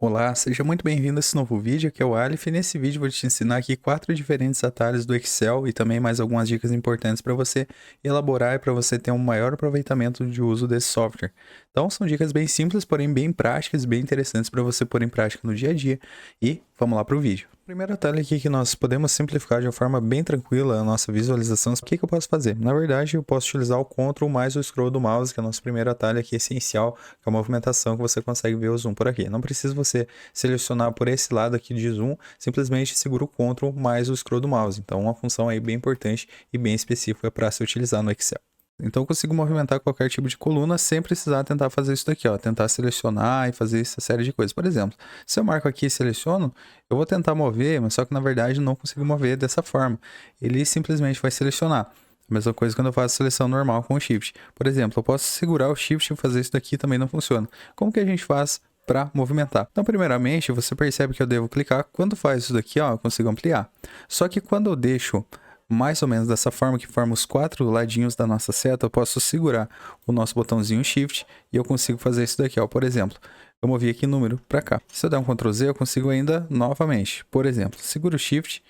Olá, seja muito bem-vindo a esse novo vídeo, aqui é o Aleph, e nesse vídeo eu vou te ensinar aqui 4 diferentes atalhos do Excel e também mais algumas dicas importantes para você elaborar e para você ter um maior aproveitamento de uso desse software. Então são dicas bem simples, porém bem práticas, bem interessantes para você pôr em prática no dia a dia e vamos lá para o vídeo. Primeiro atalho aqui que nós podemos simplificar de uma forma bem tranquila a nossa visualização. O que eu posso fazer? Na verdade, eu posso utilizar o Ctrl mais o Scroll do mouse, que é o nosso primeiro atalho aqui essencial, que é a movimentação que você consegue ver o zoom por aqui. Não precisa você selecionar por esse lado aqui de zoom, simplesmente segura o Ctrl mais o Scroll do mouse. Então, uma função aí bem importante e bem específica para se utilizar no Excel. Então eu consigo movimentar qualquer tipo de coluna sem precisar tentar fazer isso daqui, ó, tentar selecionar e fazer essa série de coisas. Por exemplo, se eu marco aqui e seleciono, eu vou tentar mover, mas só que na verdade não consigo mover dessa forma. Ele simplesmente vai selecionar. A mesma coisa quando eu faço seleção normal com o Shift. Por exemplo, eu posso segurar o Shift e fazer isso daqui também não funciona. Como que a gente faz para movimentar? Então, primeiramente, você percebe que eu devo clicar. Quando faz isso daqui, ó, eu consigo ampliar. Só que quando eu deixo mais ou menos dessa forma, que forma os 4 ladinhos da nossa seta, eu posso segurar o nosso botãozinho Shift e eu consigo fazer isso daqui, ó. Por exemplo, eu movi aqui número para cá. Se eu der um Ctrl Z, eu consigo ainda novamente. Por exemplo, seguro o Shift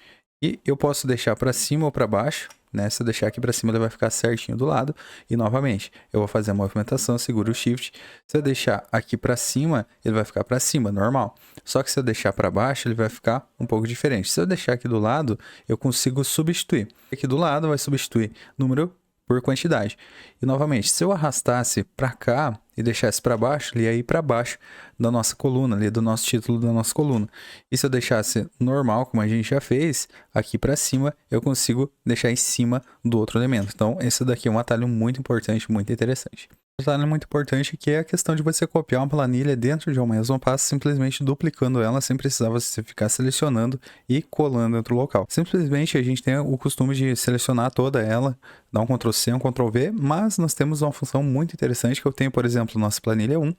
e eu posso deixar para cima ou para baixo, né? Se eu deixar aqui para cima, ele vai ficar certinho do lado. E novamente, eu vou fazer a movimentação, seguro o Shift. Se eu deixar aqui para cima, ele vai ficar para cima, normal. Só que se eu deixar para baixo, ele vai ficar um pouco diferente. Se eu deixar aqui do lado, eu consigo substituir. Aqui do lado vai substituir número por quantidade. E novamente, se eu arrastasse para cá e deixasse para baixo, ele ia ir para baixo da nossa coluna, ali do nosso título da nossa coluna. E se eu deixasse normal, como a gente já fez, aqui para cima, eu consigo deixar em cima do outro elemento. Então, esse daqui é um atalho muito importante, muito interessante. Um atalho muito importante que é a questão de você copiar uma planilha dentro de uma mesma pasta, simplesmente duplicando ela, sem precisar você ficar selecionando e colando em outro local. Simplesmente a gente tem o costume de selecionar toda ela, dar um Ctrl C, um Ctrl V, mas nós temos uma função muito interessante que eu tenho, por exemplo, nossa planilha 1.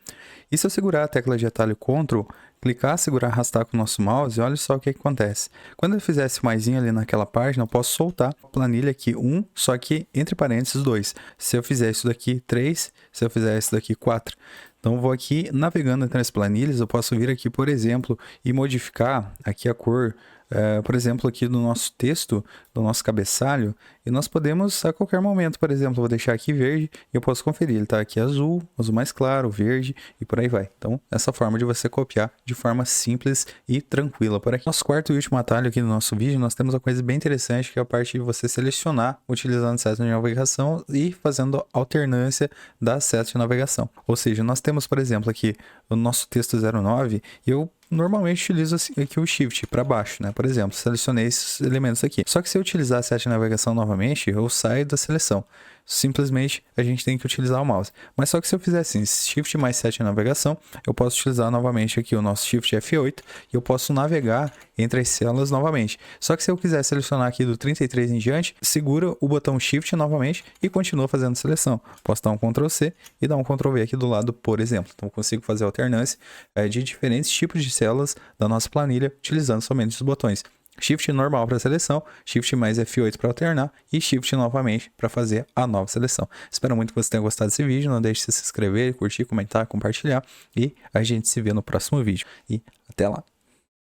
E se eu segurar a tecla de atalho Ctrl, clicar, segurar, arrastar com o nosso mouse, olha só o que acontece. Quando eu fizer esse maisinho ali naquela página, eu posso soltar a planilha aqui 1, só que entre parênteses 2. Se eu fizer isso daqui 3, se eu fizer isso daqui 4. Então, eu vou aqui navegando entre as planilhas, eu posso vir aqui, por exemplo, e modificar aqui a cor, por exemplo, aqui do nosso texto, do nosso cabeçalho, e nós podemos a qualquer momento, por exemplo, eu vou deixar aqui verde e eu posso conferir, ele está aqui azul, azul mais claro, verde e por aí vai. Então, essa forma de você copiar de forma simples e tranquila por aqui. Nosso quarto e último atalho aqui no nosso vídeo, nós temos uma coisa bem interessante, que é a parte de você selecionar utilizando setas de navegação e fazendo alternância das setas de navegação. Ou seja, nós temos, por exemplo, aqui o nosso texto 09 e eu normalmente utilizo aqui o Shift para baixo, né? Por exemplo, selecionei esses elementos aqui. Só que se eu utilizar a seta de navegação novamente, eu saio da seleção. Simplesmente a gente tem que utilizar o mouse. Mas só que se eu fizer assim, Shift mais seta de navegação, eu posso utilizar novamente aqui o nosso Shift F8 e eu posso navegar entre as células novamente. Só que se eu quiser selecionar aqui do 33 em diante, segura o botão Shift novamente e continua fazendo seleção. Posso dar um Ctrl C e dar um Ctrl V aqui do lado, por exemplo. Então eu consigo fazer alternância de diferentes tipos de células da nossa planilha utilizando somente os botões. Shift normal para seleção, Shift mais F8 para alternar e Shift novamente para fazer a nova seleção. Espero muito que você tenha gostado desse vídeo, não deixe de se inscrever, curtir, comentar, compartilhar e a gente se vê no próximo vídeo. E até lá!